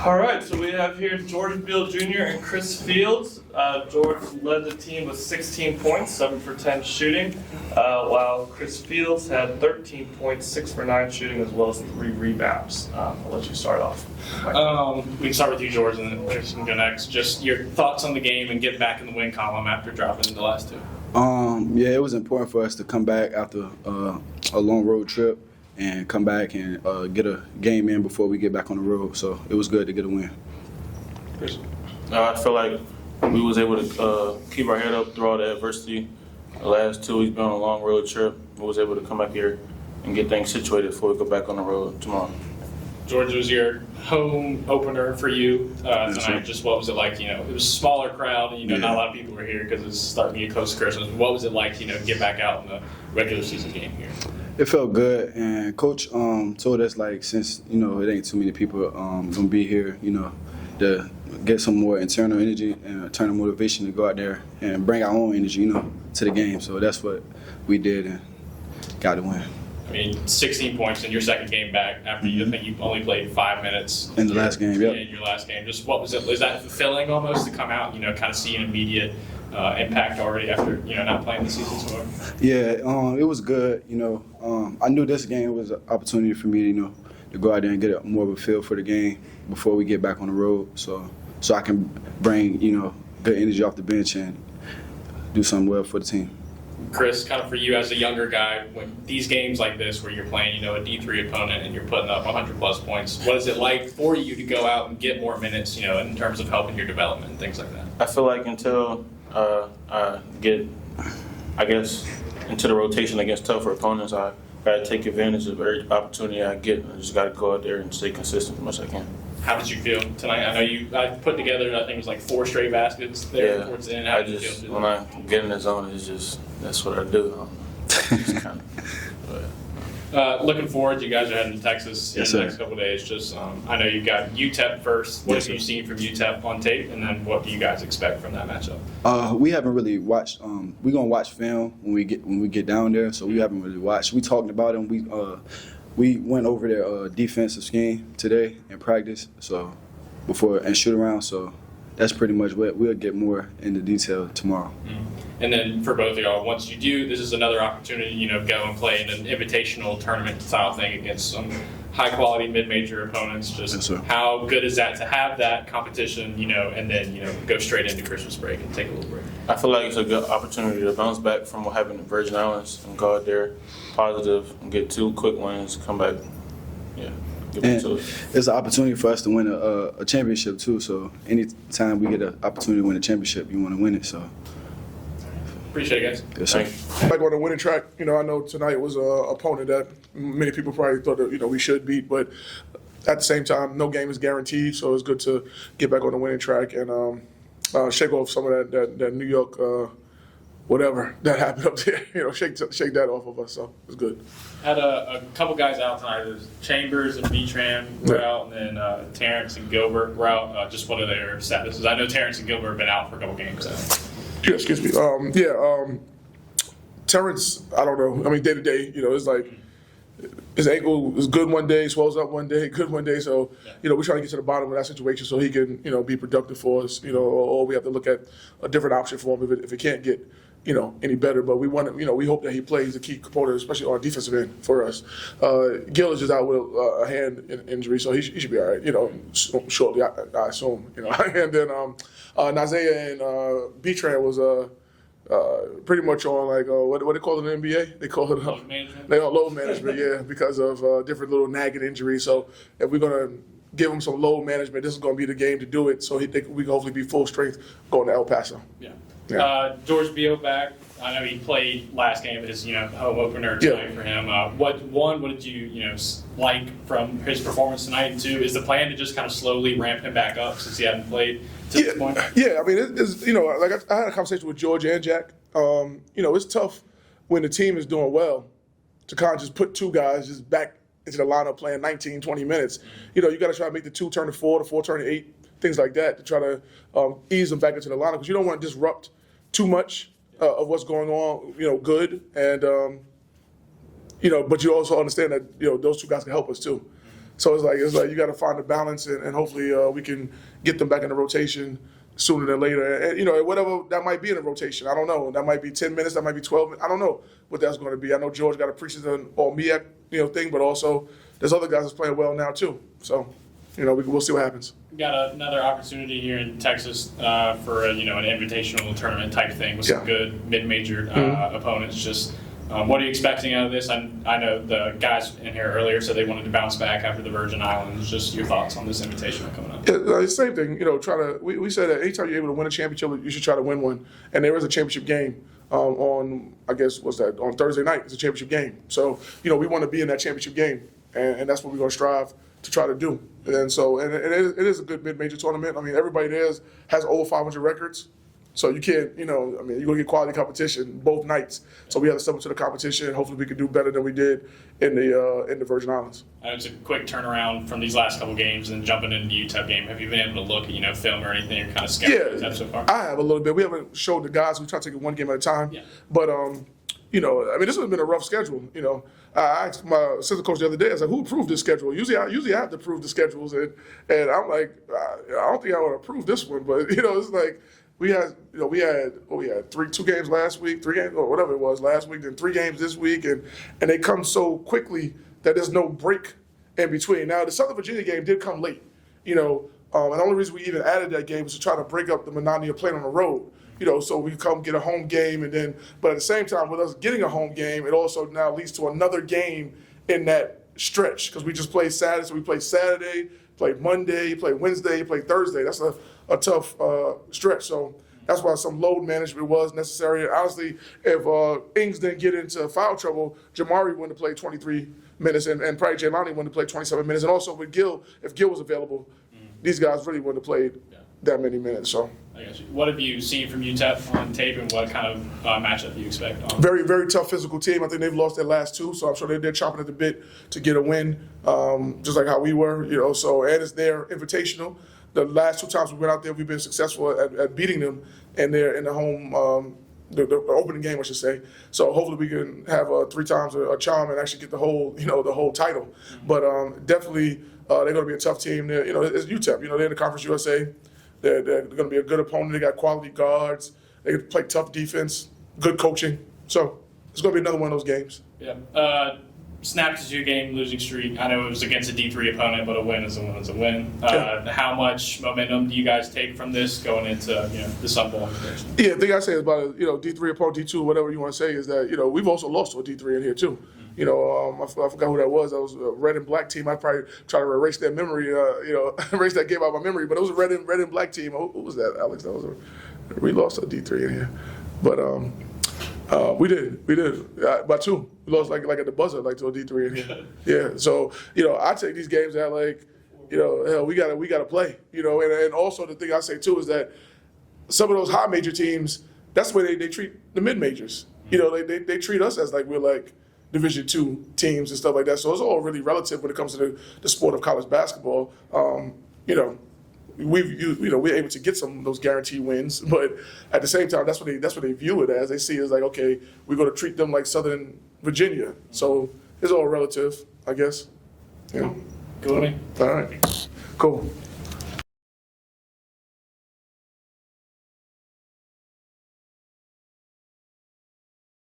All right, so we have here George Beal Jr. and Chris Fields. George led the team with 16 points, 7 for 10 shooting, while Chris Fields had 13 points, 6 for 9 shooting, as well as 3 rebounds. I'll let you start off. We can start with you, George, and then Chris can go next. Just your thoughts on the game and get back in the win column after dropping the last two. Yeah, it was important for us to come back after a long road trip and come back and get a game in before we get back on the road. So it was good to get a win. Chris? I feel like we was able to keep our head up through all the adversity. The last 2 weeks been on a long road trip. We was able to come back here and get things situated before we go back on the road tomorrow. George, was your home opener for you tonight. Just what was it like? You know, it was a smaller crowd, and not a lot of people were here because it's starting to get close to Christmas. What was it like, get back out in the regular season game here? It felt good, and Coach told us, like, since, it ain't too many people gonna be here, to get some more internal energy and internal motivation to go out there and bring our own energy, to the game. So that's what we did and got the win. I mean, 16 points in your second game back after you think you only played 5 minutes. In the last game, yeah. In your last game. Just what was it? Is that fulfilling almost to come out, kind of see an immediate impact already after, not playing the season so far? Yeah, it was good. I knew this game was an opportunity for me, to go out there and get more of a feel for the game before we get back on the road. So I can bring, good energy off the bench and do something well for the team. Chris, kind of for you as a younger guy, when these games like this where you're playing, a D3 opponent and you're putting up 100-plus points, what is it like for you to go out and get more minutes, in terms of helping your development and things like that? I feel like until I get, into the rotation against tougher opponents, I got to take advantage of every opportunity I get. I just got to go out there and stay consistent as much as I can. How did you feel tonight? I know I put together, I think it was like 4 straight baskets there towards the end. How did you feel? When I get in the zone, that's what I do. Looking forward, you guys are heading to Texas in the next couple of days. Just, I know you've got UTEP first. What have you seen from UTEP on tape, and then what do you guys expect from that matchup? We haven't really watched. We're gonna watch film when we get down there. So we haven't really watched. We talked about them. We went over their defensive scheme today in practice. So before and shoot around. So that's pretty much what we'll get more into detail tomorrow. Mm-hmm. And then for both of y'all, once you do, this is another opportunity, go and play in an invitational tournament style thing against some high-quality mid-major opponents. Just how good is that to have that competition, and then, go straight into Christmas break and take a little break? I feel like it's a good opportunity to bounce back from what happened in Virgin Islands and go out there positive and get 2 quick wins, come back, get back to it. It's an opportunity for us to win a championship, too. So anytime we get an opportunity to win a championship, you want to win it, so. Appreciate it, guys. Yes, sir. Like on the winning track, I know tonight was an opponent that many people probably thought that, we should beat, but at the same time, no game is guaranteed, so it's good to get back on the winning track and shake off some of that New York whatever that happened up there, shake that off of us, so it's good. Had a couple guys out tonight. There's Chambers and Betran were out, and then Terrence and Gilbert were out. Just what are their statuses? I know Terrence and Gilbert have been out for a couple games now. Yeah, excuse me. Terrence, I don't know. I mean, day to day, it's like his ankle is good one day, swells up one day, good one day. So, we're trying to get to the bottom of that situation so he can, be productive for us, or we have to look at a different option for him if it can't get, any better. But we want to, we hope that he plays a key component, especially on defensive end for us. Gil is just out with a hand injury, so he should be all right, shortly, I assume, And then Nazea and Betran was pretty much on like what they call it in the NBA? They call it load management, yeah, because of different little nagging injuries. So if we're gonna give him some load management, this is gonna be the game to do it. So we can hopefully be full strength going to El Paso. Yeah. George Beal back. I know he played last game as home opener tonight for him. What did you like from his performance tonight? And 2, is the plan to just kind of slowly ramp him back up since he hadn't played to this point? Yeah, I mean, like I had a conversation with George and Jack. It's tough when the team is doing well to kind of just put 2 guys just back into the lineup playing 19, 20 minutes. You got to try to make the 2 turn to 4, the 4 turn to 8, things like that to try to ease them back into the lineup because you don't want to disrupt too much of what's going on, good, and but you also understand that those 2 guys can help us too. So it's like you got to find the balance, and hopefully we can get them back in the rotation sooner than later. And, you know, whatever that might be in the rotation, I don't know. That might be 10 minutes, that might be 12 minutes. I don't know what that's going to be. I know George got a preseason all-MEAC, thing, but also there's other guys that's playing well now too. So, we'll see what happens. Got another opportunity here in Texas for an invitational tournament type thing with some good mid-major opponents. Just what are you expecting out of this? I know the guys in here earlier said they wanted to bounce back after the Virgin Islands. Just your thoughts on this invitational coming up? Yeah, same thing. We said that anytime you're able to win a championship, you should try to win one. And there is a championship game on, I guess, on Thursday night. It's a championship game. So, we want to be in that championship game, and that's what we're going to strive to try to do. And so, and it is a good mid-major tournament. I mean, everybody there has over 500 records. So you can't, you're going to get quality competition both nights. So we have to step up to the competition, and hopefully we can do better than we did in the Virgin Islands. It's a quick turnaround from these last couple games and jumping into the UTEP game. Have you been able to look at, film or anything? You're kind of skeptical of so far? I have a little bit. We haven't showed the guys. We try to take it one game at a time. Yeah. But, this has been a rough schedule. I asked my assistant coach the other day, I was like, who approved this schedule? Usually I have to approve the schedules. And I'm like, I don't think I would approve this one. But, it's like, we had 2 games last week, 3 games, or whatever it was last week, then 3 games this week, and they come so quickly that there's no break in between. Now, the Southern Virginia game did come late, and the only reason we even added that game was to try to break up the monotony of playing on the road. So we come get a home game, but at the same time, with us getting a home game, it also now leads to another game in that stretch, because we just played Saturday, so we played Saturday, played Monday, played Wednesday, played Thursday. That's a tough stretch. So that's why some load management was necessary. Honestly, if Ings didn't get into foul trouble, Jamari wouldn't have played 23 minutes, and probably Jaylani wouldn't have played 27 minutes. And also with Gil, if Gil was available, these guys really wouldn't have played that many minutes. So, I got you. What have you seen from UTEP on tape, and what kind of matchup do you expect? Very, very tough physical team. I think they've lost their last 2, so I'm sure they're chomping at the bit to get a win, just like how we were. So, and it's their invitational. The last 2 times we went out there, we've been successful at beating them, and they're in the home, the opening game, I should say. So hopefully we can have 3 times a charm and actually get the whole title. But definitely they're going to be a tough team. It's UTEP. They're in the Conference USA. They're going to be a good opponent. They got quality guards. They can play tough defense, good coaching. So it's going to be another one of those games. Yeah. Snapped a 2-game losing streak. I know it was against a D3 opponent, but a win is a win is a win. How much momentum do you guys take from this going into the Sun Bowl? Yeah, the thing I say is about D3 opponent, D2, whatever you want to say, is that we've also lost to a D3 in here too. I forgot who that was. That was a red and black team. I probably try to erase that memory, erase that game out of my memory. But it was a red and black team. Who was that, Alex? We lost to a D3 in here, but we did by 2. We lost like at the buzzer, like to a D3 in here. Yeah, so I take these games that hell, we gotta play. And also the thing I say too is that some of those high major teams, that's the way they treat the mid majors. They treat us as like we're like Division II teams and stuff like that. So it's all really relative when it comes to the sport of college basketball. We're able to get some of those guaranteed wins, but at the same time, that's what they view it as. They see it as like, okay, we're going to treat them like Southern Virginia. So it's all relative, I guess. Cool with me. All right. Cool.